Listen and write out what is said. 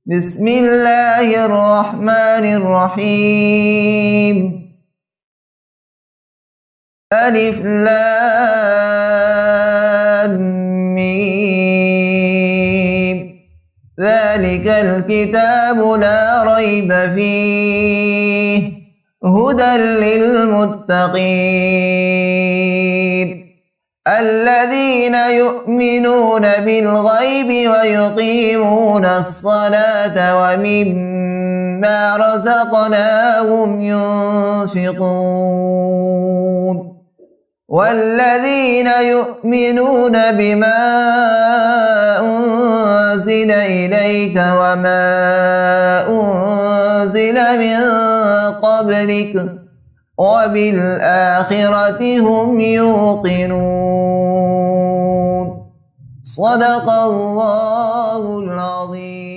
بسم الله الرحمن الرحيم. ألف لام ميم. ذلك الكتاب لا ريب فيه هدى للمتقين الذين يؤمنون بالغيب ويقيمون الصلاة ومما رزقناهم ينفقون والذين يؤمنون بما أنزل إليك وما أنزل من قبلك وبالآخرة هم يوقنون. صدق الله العظيم.